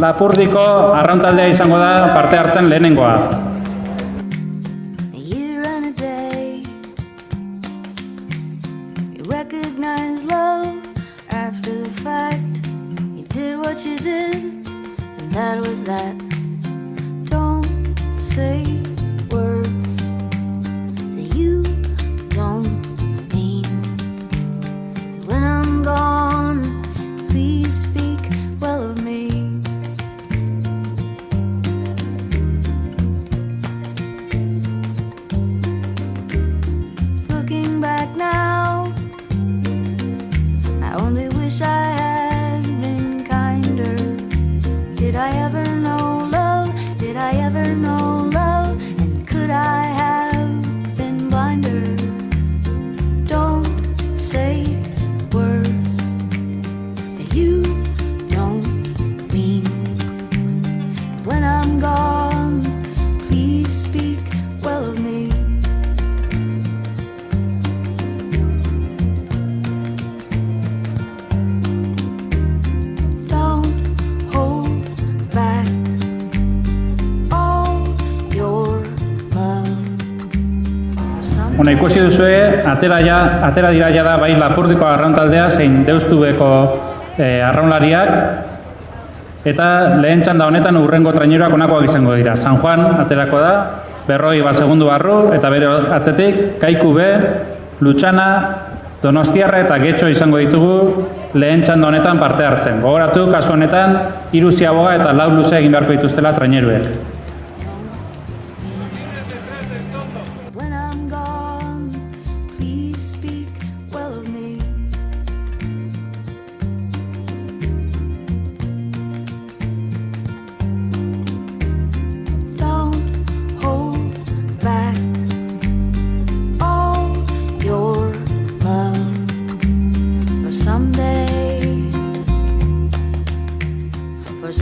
Lapurdiko arrauntaldea izango da parte hartzen lehenengoa. Recognize love after the fact. You did what you did, and that was that. Don't say words that you don't mean. When I'm gone, please speak well of me. Looking back now, I only wish I had been kinder. Did I ever know love? Did I ever know love? And could I have been blinder? Don't say words that you don't mean. When I'm gone, please speak well of me. Ikusi duzue, atera dira jada bai Lapurdiko arrauntaldea zein Deustubeko arraunlariak, eta lehen txanda honetan urrengo traineroak honakoak izango dira. San Juan aterako da, 40 segundu barru, eta bere atzetik Kaiku B, Lutxana, Donostiarra eta Getxo izango ditugu lehen txanda honetan parte hartzen. Gogoratu, kasu honetan, 3 ziaboga eta 4 luze egin beharko dituztela traineruek.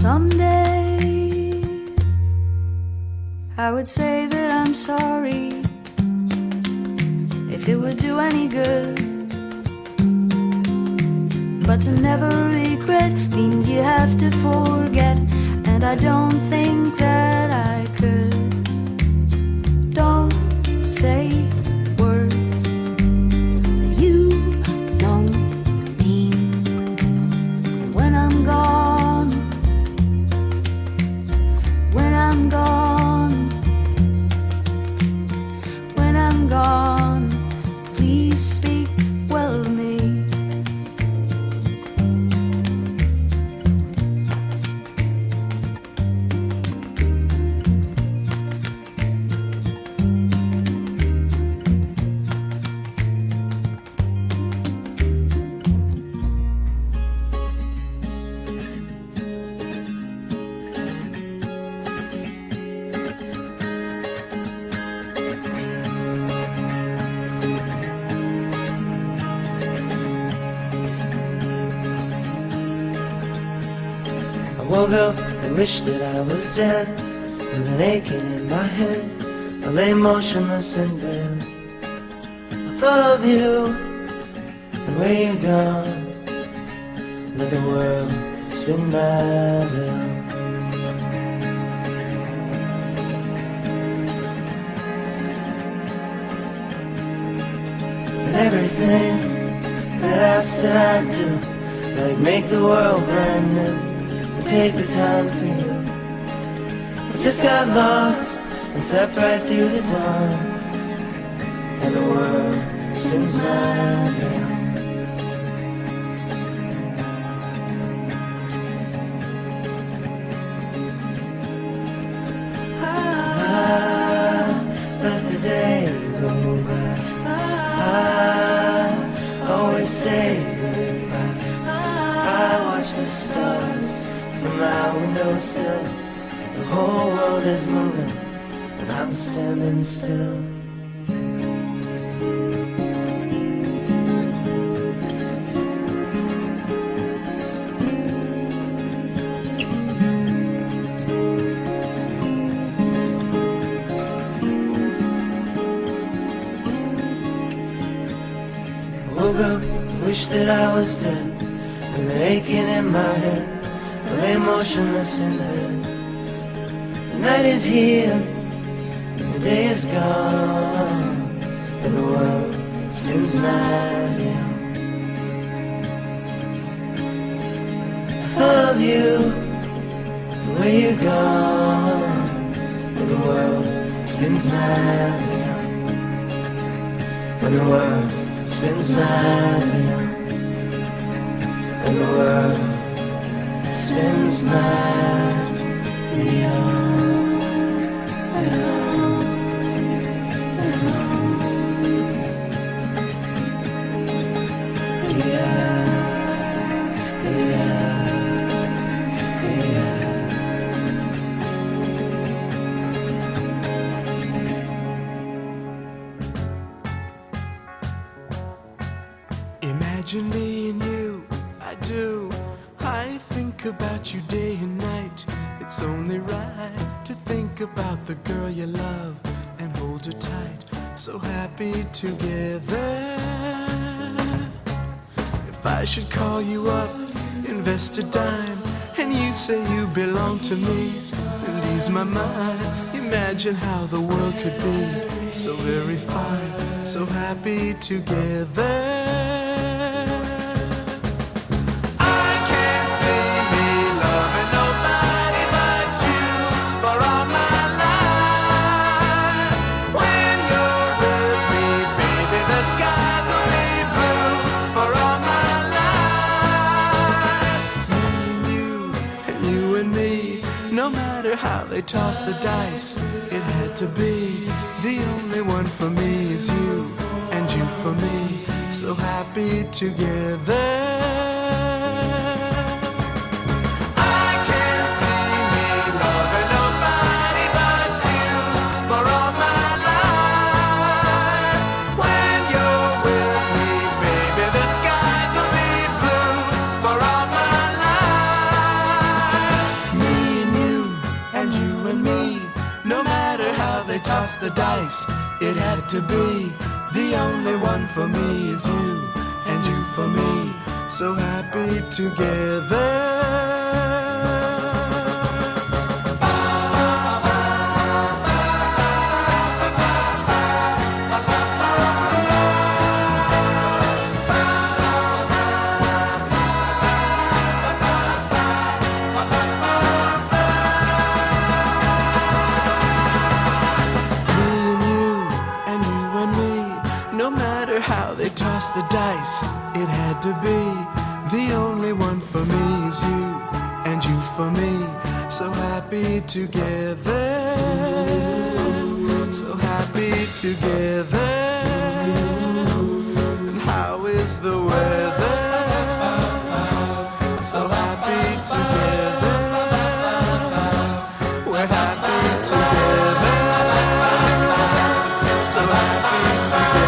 Someday I would say that I'm sorry if it would do any good, but to never regret means you have to forget, and I don't think that I could. Don't say words that you don't mean. When I'm gone, when I'm gone, when I'm gone, please speak well of me. I woke up and wished that I was dead, with an aching in my head. I lay motionless in bed. I thought of you and where you've gone. Let the world spin my wheel. And everything that I said I'd do, like make the world brand new, take the time for you. I just got lost and slept right through the dawn, and the world spins my wheel. Let the day go by. I always say goodbye. I watch the stars from my windowsill. The whole world is moving, and I'm standing still. I woke up, wished that I was dead, with an aching in my head. I lay motionless in bed. The night is here, and the day is gone, and the world spins madly on. I thought of you, the way you're gone, and the world spins madly on. When the world spins madly on. And the world spins madly on. Imagine me and you, I do. I think about you day and night. It's only right to think about the girl you love and hold her tight. So happy together. If I should call you up, invest a dime, and you say you belong to me, and ease my mind. Imagine how the world could be so very fine, so happy together. How they toss the dice, it had to be. The only one for me is you, and you for me, so happy together. I can't see me loving nobody but you for all my life. When you're with me, baby, the skies will be blue for all my life. Me and you, and you and me, no matter how they toss the dice, it had to be. The only one for me is you, and you for me, so happy together. The dice, it had to be. The only one for me is you, and you for me, so happy together, so happy together. And how is the weather? So happy together, we're happy together, so happy together.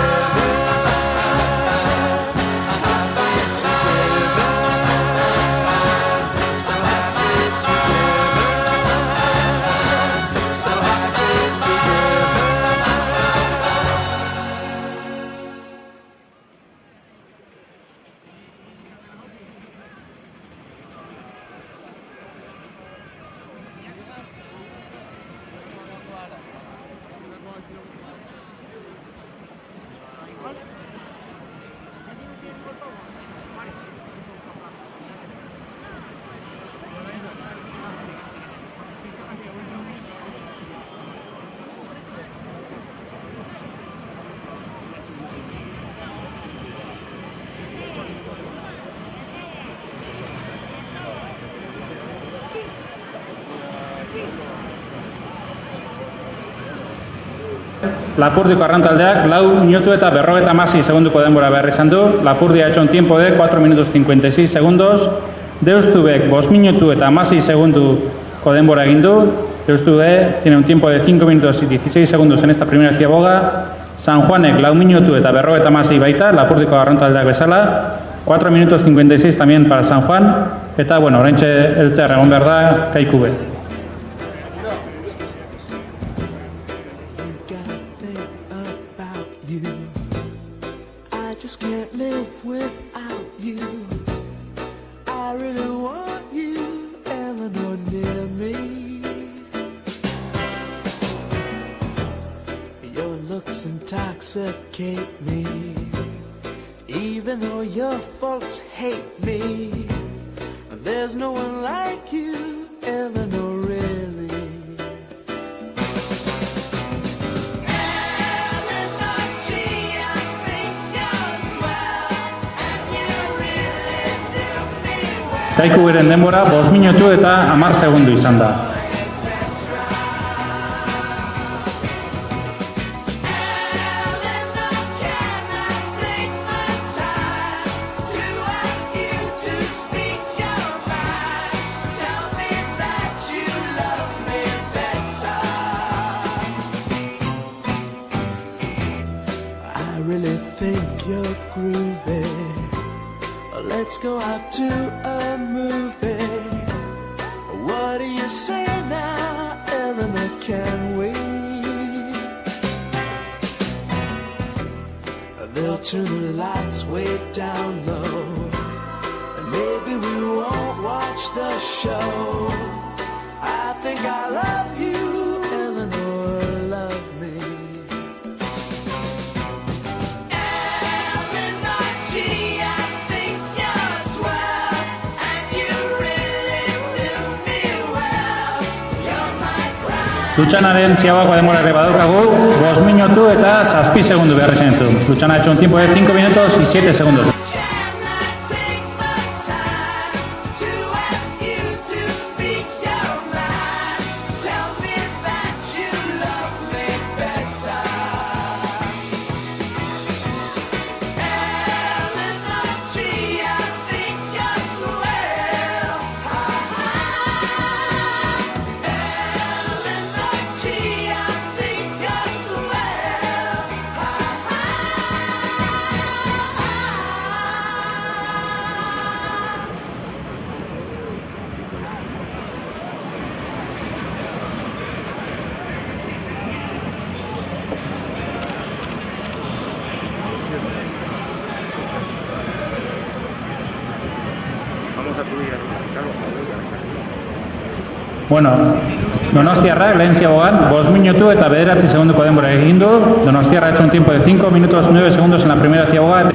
Lapurdiko arrantaldeak 4 minutu eta 56 segunduko denbora behar izan du. Lapurdi ha hecho un tiempo de 4 minutos 56 segundos. Deustubek 5 minutu eta 16 segunduko denbora egin du. Deustube tiene un tiempo de 5 minutos y 16 segundos en esta primera ciaboga. San Juanek 4 minutu eta 56 baita, Lapurdiko arrantaldeak bezala. 4 minutos 56 también para San Juan. Eta, bueno, oraintxe eltzear egon behar da, Kaikube. Just can't live without you. I really want you just intoxicate me. Even though your folks hate me, there's no one like you, Eleanor, really. Eleanor G, I think you're swell, and you really do me well. Kaiku beren denbora 5 minutu eta 10 segundu izan da. Eleanor, can I take the time to ask you to speak your mind? Tell me that you love me better. I really think you're groovy. Let's go out to a movie. What do you say now, Eleanor, can we? They'll turn the lights way down low, and maybe we won't watch the show. I think I love you, Eleanor, love me. Eleanor G, I think you're swell, and you really do me well. You're my pride. Lutxanaren ziagoako denbora ere badaukagu, 5 minutu eta 7 segundu behar izan ditu. Lutxana ha hecho un tiempo de 5 minutos y 7 segundos. Can I take the time to ask you to speak your mind? Tell me that you love me better. Eleanor G, I think you're swell. Eleanor G, I think you're swell. Bueno, Donostiarrak lehen ziagoan 5 minutu eta 9 segunduko denbora egin du. Donostiarra ha hecho un tiempo de 5 minutos 9 segundos en la primera ziagoa.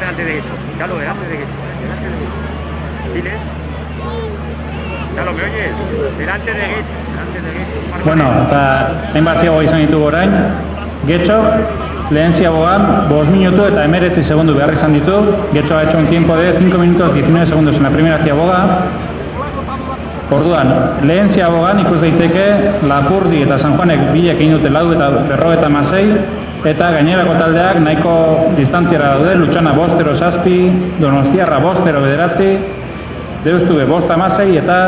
Delante de eso, Chalo, delante de eso, dile. Chalo, ¿me oyes? Delante de Getxo. Bueno, eta hainbat ziago izan ditugu orain. Getxo, lehen ziagoan 5 minutu eta 19 segundu behar izan ditu. Getxo ha hecho un tiempo de 5 minutos 19 segundos en la primera ziagoa. Orduan, lehen ziagoan ikus daiteke Lapurdi eta San Juanek bilek egin dute 4 eta 56, eta gainerako taldeak nahiko distantziara daude. Lutxana 5-7, Donostiarra 5-9, Deustube 5-16 eta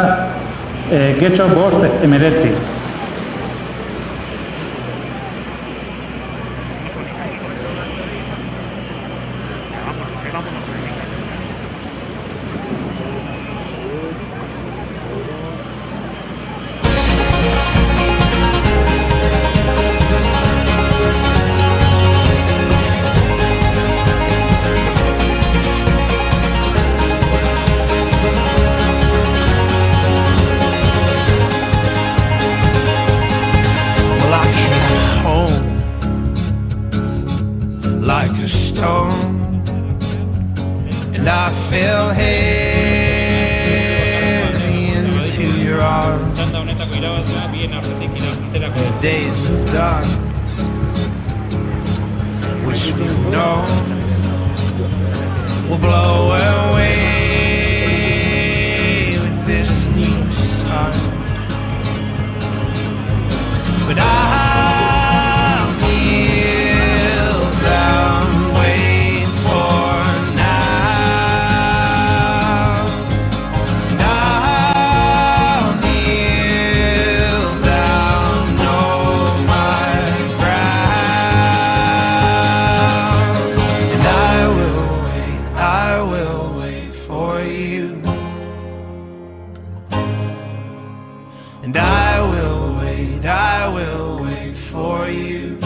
Getxo 5-19. Like a stone, and I fell heavy into your arms. These days of dark, which we know will blow away with this new sun. And I will wait for you.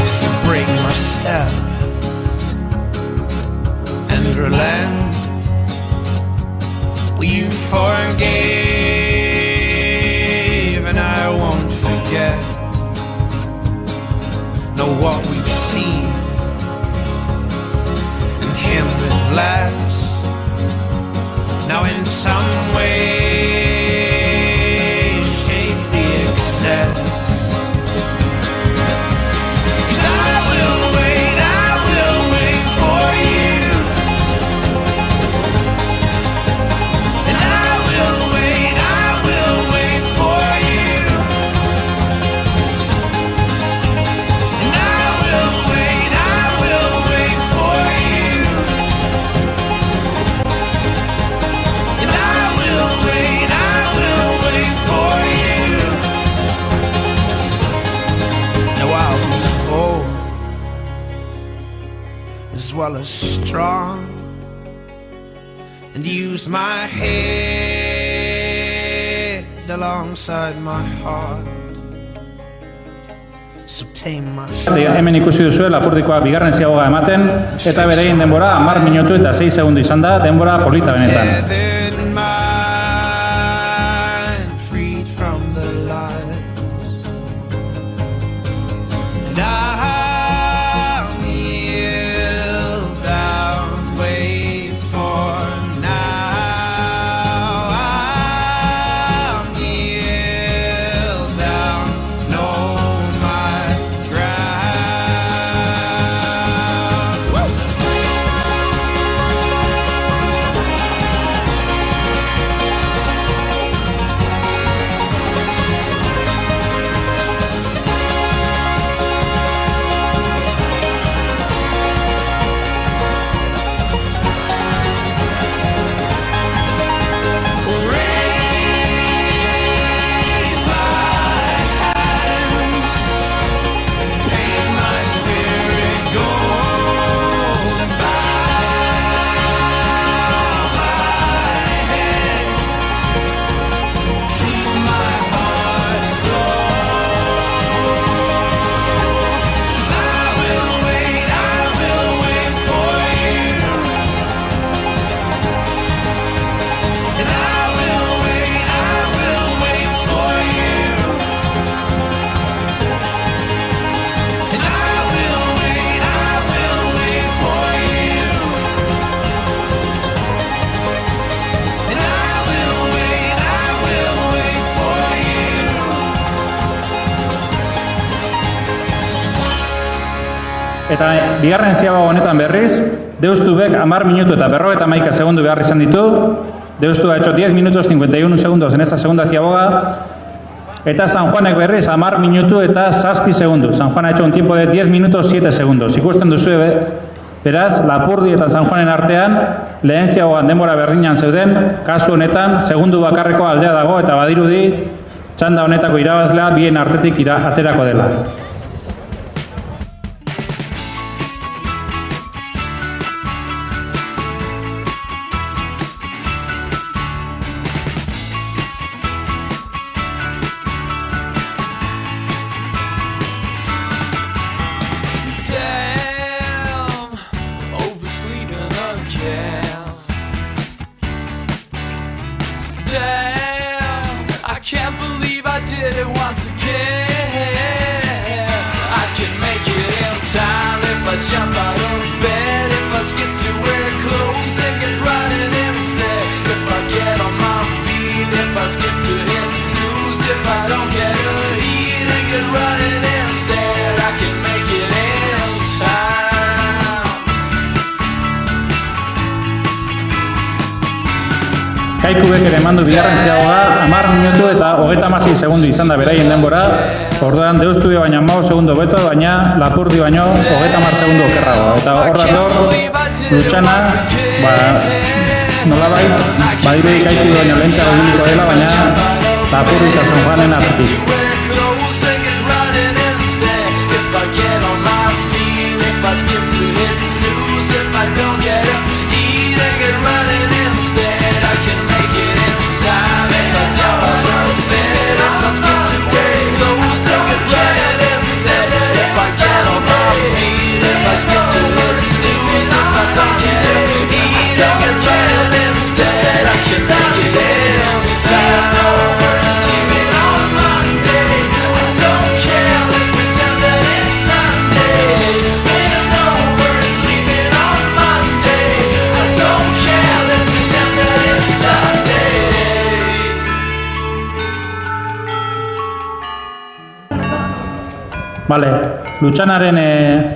So break my step and relent. You forgave and I won't forget. Know what we've seen and him with less. Now in some way shake the excess. 'Cause I will wait for you. And I will wait for you. And I will wait for you. And I will wait for you. Now I'll be bold as well as strong, and use my head alongside my heart. So tame my Hemen ikusi duzue Lapurdikoa bigarren ziaboga ematen, eta berein denbora 10 minutu eta 6 segundu izan da, denbora polita benetan. tethered mind, freed from the lies. And I'll kneel down, wait for now. I'll kneel down, know my ground. Woo! Raise my hands, paint my spirit gold, and bow my head, keep my heart slow. 'Cause I will wait for you. And I will wait for you. And I will wait for you. And I will wait for you. Eta bigarren ziaboga honetan berriz, Deustubek 10 minutu eta 51 segundu behar izan ditu. Deustu ha hecho 10 minutos 51 segundos en esta segunda ziaboga. Eta San Juanek berriz 10 minutu eta 7 segundu. San Juan ha hecho un tiempo de 10 minutos 7 segundos. Ikusten duzue, beraz, Lapurdi eta San Juanen artean, lehen ziabogan denbora berdinan zeuden, kasu honetan, segundu bakarreko aldea dago, eta badirudi, txanda honetako irabazlea bien artetik aterako dela. Damn, oversleeping again. Damn, I can't believe I did it once again. I can make it in time if I jump out of bed, if I skip to wear clothes and get running instead. If I get on my feet, if I skip to hit snooze, if I don't get to eat and get running instead, I can make it in time. Kaikubek ere eman du bigarren ziaboga, 10 minutu eta 36 segundu izan da beraien denbora. Orduan Deustube baina 15 segundu beto, baina Lapurdi baino 30 segundu okerrago. Eta hor dator, Lutxana, nolabait, badirudi Kaikubek baino lehentxeago ibiliko dela, baina Lapurdi eta San Juanen atzitik. If I get on my feet, I'll skip to hit snooze if I don't get up. Eat and get running instead. I can make it in time if I jump on first bed. If I skip to where goes and get running instead. If I get on my feet, if I skip to hit snooze if I don't get up. Eat and get running instead. I can make it in time over sleeping on Monday. I don't care, let's pretend that it's Sunday. Been over sleeping on Monday. I don't care, let's pretend that it's Sunday. Bale, Lutxanaren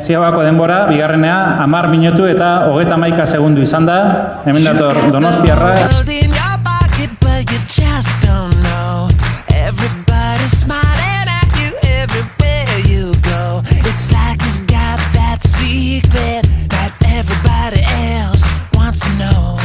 ziagako denbora, bigarrenea, 10 minutu eta 31 segundu izan da. Hemen dator Donostiarra. World in your pocket, but you just don't know. Everybody's smiling at you everywhere you go. It's like you've got that secret that everybody else wants to know.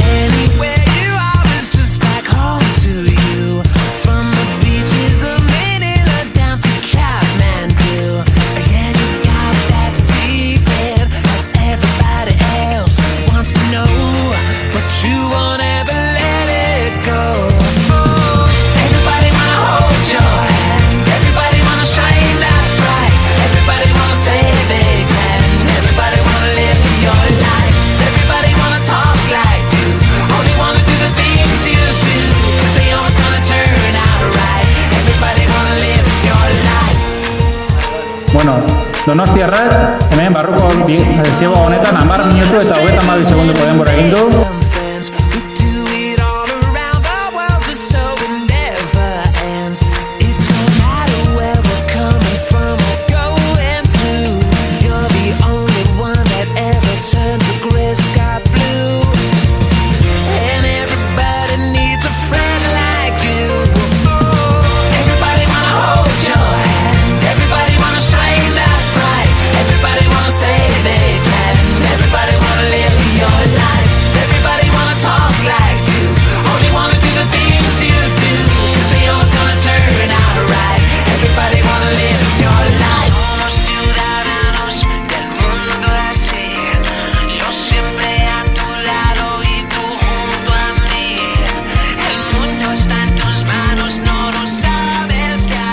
Anywhere you are is just like home to you. From the beaches of Manila down to Kathmandu. Yeah, you've got that secret that everybody else wants to know, but you won't ever let it go. Everybody wanna hold your hand. Everybody wanna shine that bright. Everybody wanna say they can. Everybody wanna live your life. Everybody wanna talk like you. Only wanna do the things you do, 'cause they always gonna turn out right. Everybody wanna live your life. Bueno, Donostiarrak, hemen barruko ziago honetan 10 minutu eta 32 segunduko denbora egin du. Fans, we do it all around the world, just so it never ends. It don't matter where we're coming from or going to. You're the only one that ever turns the gray sky blue. And everybody needs a friend like you. Everybody wanna hold your hand. Everybody wanna shine that bright. Everybody wanna say they can. Everybody wanna live your life. Everybody wanna talk like you. Only wanna do the things you do, 'cause they always gonna turn out right. Everybody wanna live your life. Unos ciudadanos del mundo así. Yo siempre a tu lado y tú junto a mí. El mundo está en tus manos, no lo sabes ya.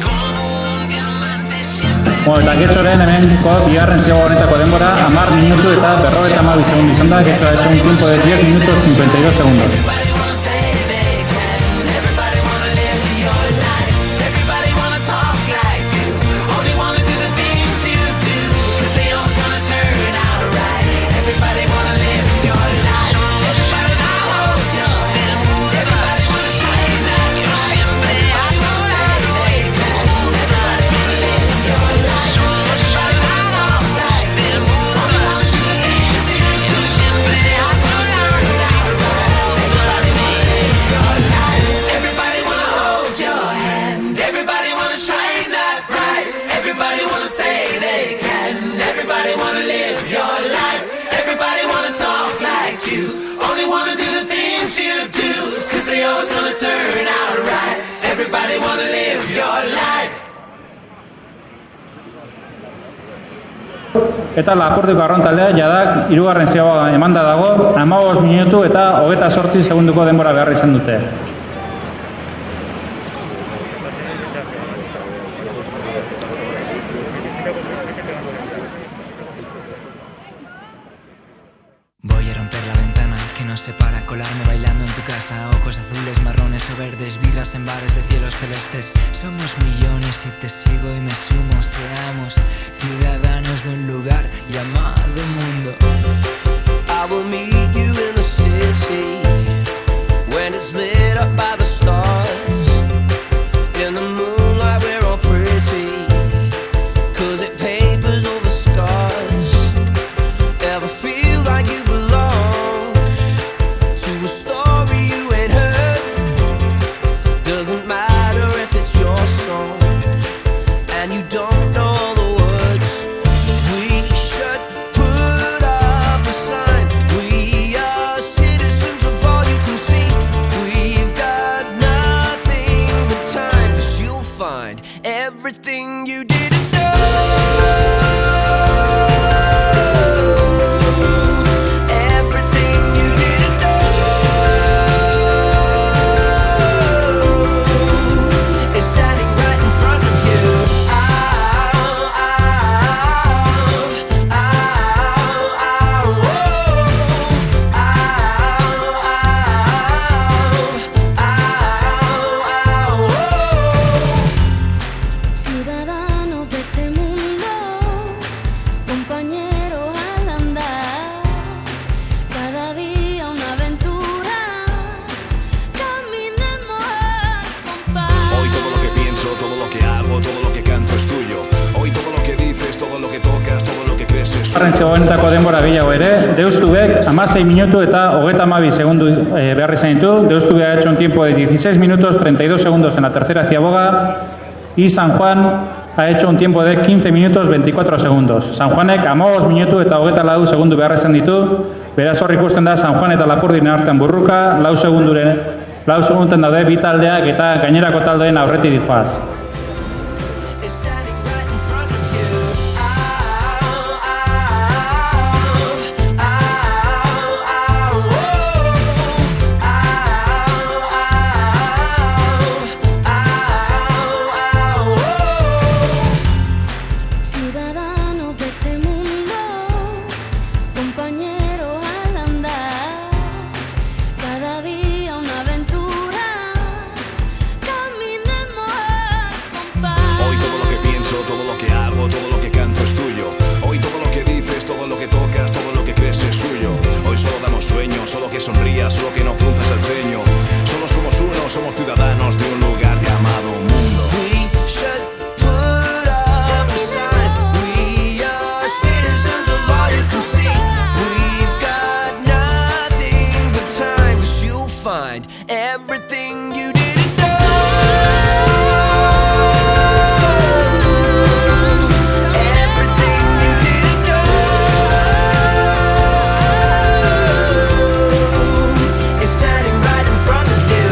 Como un diamante siempre. Bueno, eta Getxoren hemenko bigarren ziago honetako denbora 10 minutu eta 52 segundu izan da. Getxo ha hecho un tiempo de 10 minutos 52 segundos. Everybody wanna say they can. Everybody wanna live your life. Everybody wanna talk like you. Only wanna do the things you do, 'cause they always gonna turn out right. Everybody wanna live your life. Everybody wanna hold your hand. Everybody wanna shine that you siempre a tu lado. Everybody wanna live your life. Everybody wanna talk like them. Only wanna do the things you do, siempre a tu lado. Everybody wanna live your life. Everybody wanna hold your hand. Everybody wanna shine that bright. Everybody wanna say they can. Everybody wanna live your life. Everybody wanna talk like you. Only wanna do the things you do, 'cause they always gonna turn out right. Everybody wanna live your life. Eta Lapurdiko Arraun taldea jadak hirugarren ziagoa emanda dago, 15 minutu eta 28 segunduko denbora behar izan dute. Voy a romper la ventana que nos separa, colarme bailando en tu casa. Ojos azules, marrones o verdes, birras en bares de cielos celestes. Somos millones y te sigo y me sumo. Seamos ciudadanos de un lugar llamado mundo. I will meet you in the city when it's lit up by the stars. In the moonlight we're all pretty, 'cause it papers over scars. Ever feel like you belong to a story you ain't heard? Doesn't matter if it's your song and you don't know all the words. We should put up a sign. We are citizens of all you can see. We've got nothing find everything you didn't know. Everything you didn't know is standing right in front of you. Ciudadano de este mundo, compañero al andar, cada día una aventura, caminemos al compás. Hoy todo lo que pienso, todo lo que hago, todo lo que canto es tuyo. Hoy todo lo que dices, todo lo que tocas, todo lo que crees es Arren zegoenetako denbora gehiago ere, Deustubek 16 minutu eta 32 segundu behar izan ditu. Deustube ha hecho un tiempo de 16 minutos 32 segundos en la tercera ciaboga y San Juan ha hecho un tiempo de 15 minutos 24 segundos. San Juanek 15 minutu eta 24 segundu behar izan ditu. Beraz hor ikusten da San Juan eta Lapurdinen artean burruka, 4 segunduten daude bi taldeak eta gainerako taldeen aurretik dijoaz. Is standing right in front of you. Ciudadano de este mundo, compañero al andar, cada día una aventura, caminemos al compás. Hoy todo lo que pienso, todo lo que hago, todo lo que canto es tuyo. Hoy todo lo que dices, todo lo que tocas, todo lo que crees es suyo. Hoy solo damos sueño, solo que sonrías, solo que no frunzas el ceño. Solo somos uno, somos ciudadanos de un lugar llamado mundo. We should put up a sign. We are citizens of all you can see. We've got nothing but time, 'cause you'll find everything you didn't know. Everything you didn't know is standing right in front of you.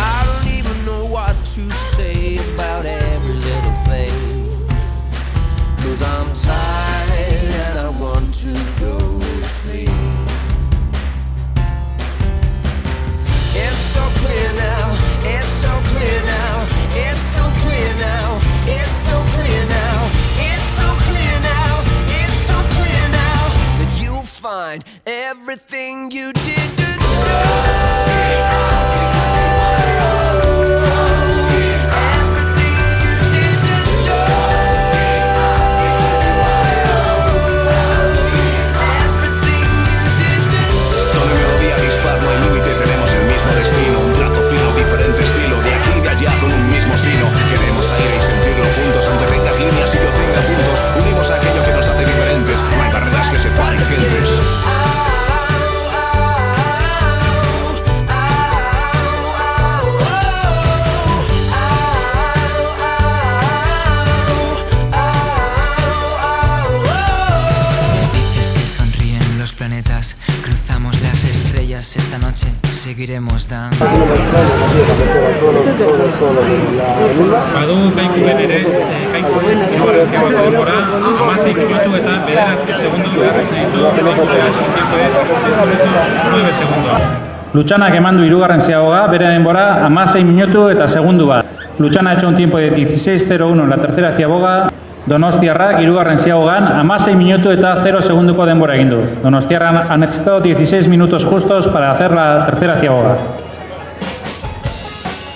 I don't even know what to say about every little thing, 'cause I'm tired and I want to go to sleep. It's so clear now, it's so clear now, it's so clear now, it's so clear now, it's so clear now, it's so clear now that you'll find everything you didn't know. Donde melodía dispar, no hay límite, tenemos el mismo destino. Un trazo fino, diferente estilo, de aquí y de allá con un mismo sino. Queremos aire y sentirlo juntos, aunque tengas líneas y yo tenga puntos. Unimos aquello que nos hace diferentes, no hay barreras que separen gentes. Dices que sonríen los planetas, cruzamos las estrellas esta noche, seguiremos dando. Badu Kaikuben ere, Kaikuben hirugarren ziagoako denbora, 16 minutu eta 9 segundu behar izan ditu, Kaikuben hasi un tiempo de 16 minutos 9 segundos. Lutxanak eman du hirugarren ziagoga, bere denbora 16 minutu eta segundu bat. Lutxana ha hecho un tiempo de 16.01 en la tercera ziaboga. Donostiarrak hirugarren ziagogan 16 minutu eta 0 segunduko denbora egin du. Donostiarrak ha necesitado 16 minutos justos para hacer la tercera ziaboga.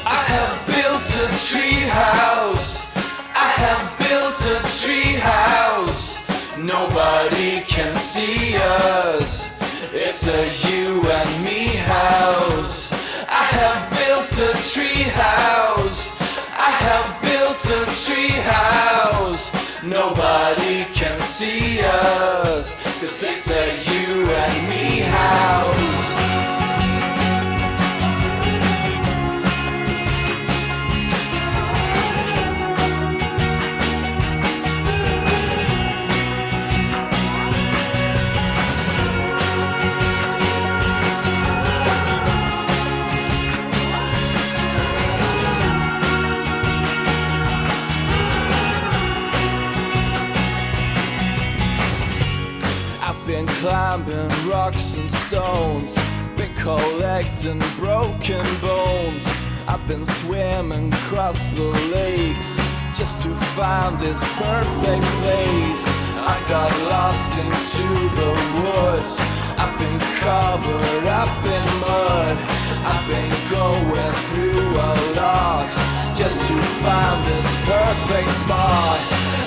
I have built a tree house. I have built a tree house. Nobody can see us. It's a you and me house. I have built a tree house. I have built a tree house. Nobody can see us. 'Cause it's a you and me house. climbing rocks and stones, been collecting broken bones. I've been swimming across the lakes just to find this perfect place. I got lost into the woods. I've been covered up in mud. I've been going through a lot just to find this perfect spot.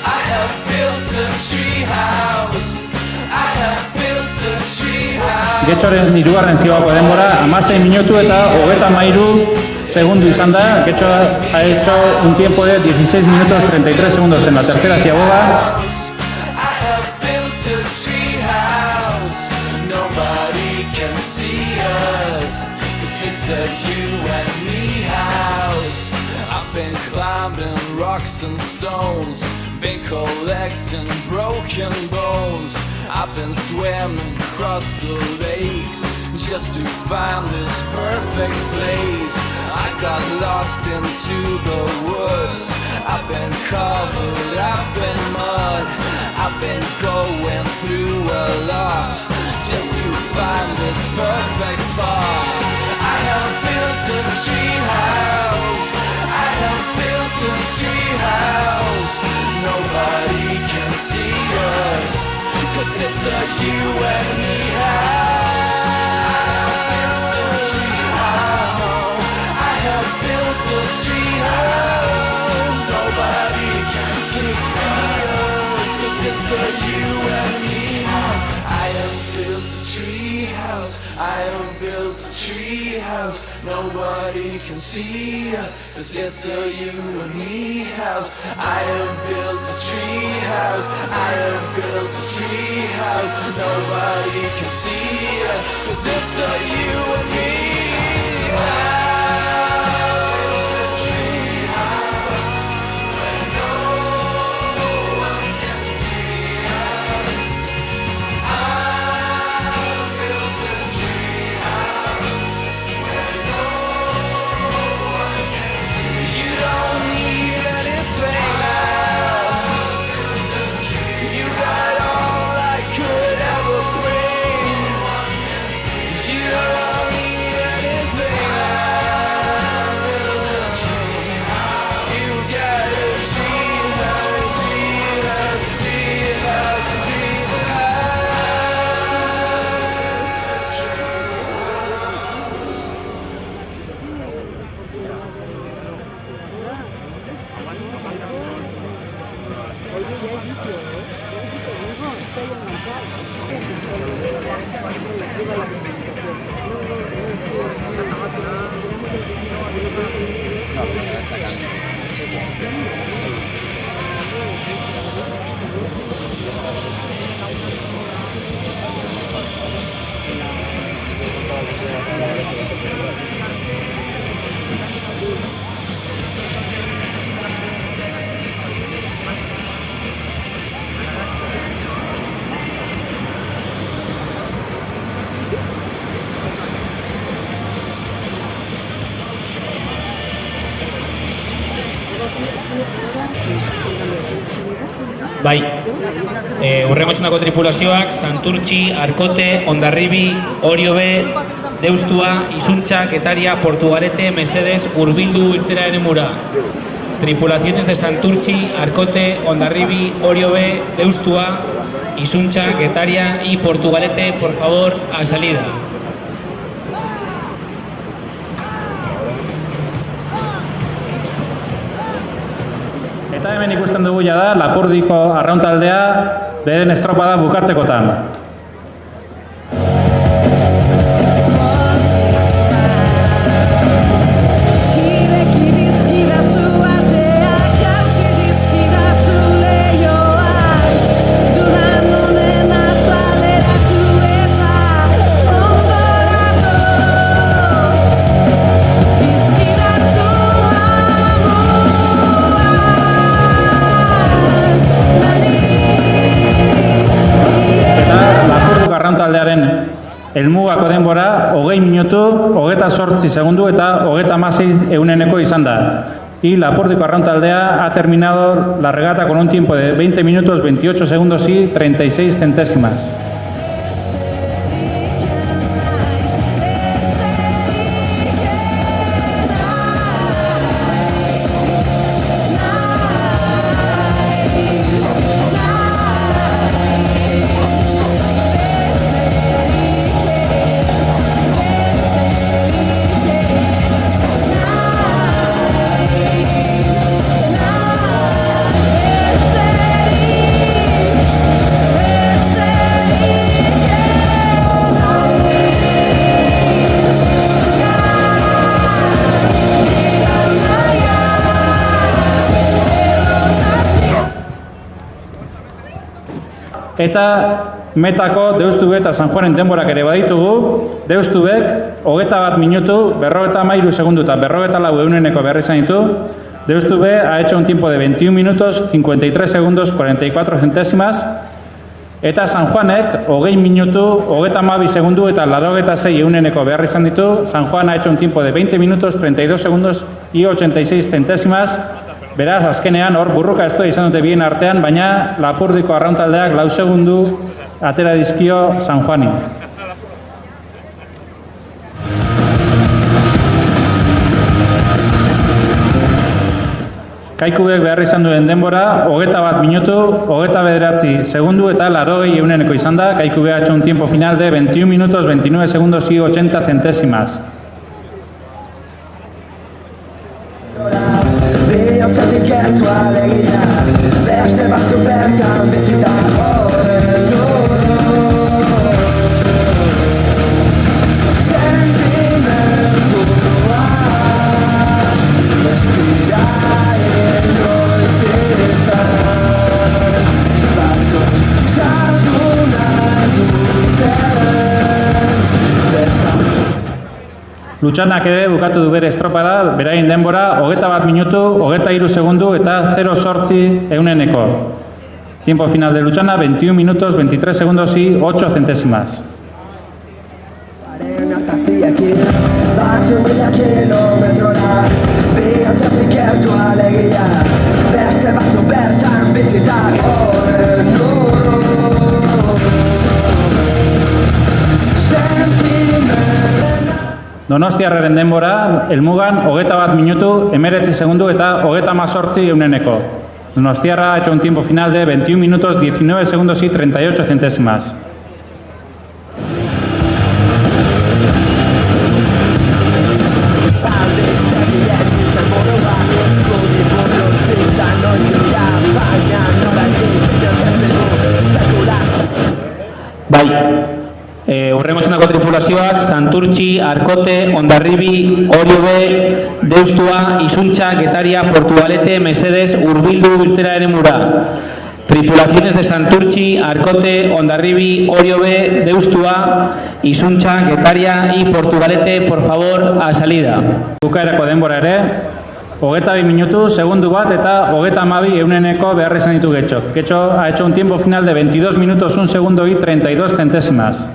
I have built a tree house. I have built a tree house. Getxoren hirugarren zibako denbora 16 minutu eta 33 segundu izan da. Getxo ha hecho un tiempo de 16 minutos 33 segundos en la tercera ciaboga. I have built a tree house. Nobody can see us, 'cause it's a you and me house. I've been climbing rocks and stones, been collecting broken bones. I've been swimming across the lakes just to find this perfect place. I got lost into the woods. I've been covered up in mud. I've been going through a lot just to find this perfect spot. I have built a tree house. I have built a tree house. Nobody can see us, 'cause it's a you and me house. I have built a tree house. I have built a tree house. Nobody can see us, 'cause it's a you and me house. I have built a tree house. I have built a tree house. Nobody can see us, 'cause it's a you and me house. I have built a tree house. I have built a tree house. Nobody can see us, 'cause it's a you and me house. Bai, hurrengo txandako tripulazioak Santurtzi, Arkote, Hondarribi, Oriobe, Deustua, Isuntza, Getaria, Portugalete, Mesedes, hurbildu irtera eremura. Tripulaciones de Santurtzi, Arkote, Hondarribi, Oriobe, Deustua, Isuntza, Getaria y Portugalete, por favor, a salida. Eta hemen ikusten dugu jada Lapurdiko arrauntaldea beren estropada bukatzekotan. Arrauntaldearen helmugako denbora 20 minutu, 28 segundu eta 36 euneneko izan da. Y Lapurdiko arrauntaldea ha terminado la regata con un tiempo de 20 minutos, 28 segundos y 36 centésimas. Eta metako Deustube eta San Juanen denborak ere baditugu. Deustubek 21 minutu, 53 segundu eta 54 euneneko behar izan ditu. Deustube ha hecho un tiempo de 21 minutos, 53 segundos, 44 centésimas. Eta San Juanek 20 minutu, 32 segundu eta 86 euneneko behar izan ditu. San Juan ha hecho un tiempo de 20 minutos, 32 segundos y 86 centésimas. Beraz, azkenean hor burruka ez izan dute bien artean, baina Lapurdiko arrauntaldeak 4 segundu atera dizkio San Juani. Kaikubek behar izan duen denbora, 21 minutu, 29 segundu eta 80 euneneko izan da. Kaikubek ha hecho un tiempo final de 21 minutos, 29 segundos y 80 centésimas. Bihotzatik gertu alegia, beste batzuk bertan bizita horren Sentimendua ez dira inoiz izan Batzuk sartu nahi duten bezan Lutsanak ere bukatu du bere estropada, berain denbora 21 minutu, 23 segundu eta 0,8 euneneko. Tiempo final de Lutsana, 21 minutos, 23 segundos y 8 centésimas. Haren artaziekin, batzun mila kilometrora Bihotzatik gertu alegia, beste batzuk bertan bizitak horren Donostiarraren denbora, helmugan 21 minutu, 19 segundu eta 38 euneneko. Donostiarra ha hecho un tiempo final de 21 minutos, 19 segundos y 38 centésimas. Bai, hurrengo txandako tripulazioak Santurtzi, Arkote, Hondarribi, Oriobe, Deustua, Isuntxa, Getaria, Portugalete, Mesedes, Hurbildu, irtera eremura. Tripulaciones de Santurtzi, Arkote, Hondarribi, Oriobe, Deustua, Isuntxa, Getaria y Portugalete, por favor, a salida. Bukaerako denbora ere, 22 minutu, segundu bat eta 32 euneneko behar izan ditu Getxok. Getxo ha hecho un tiempo final de 22 minutos, 1 segundo y 32 centésimas.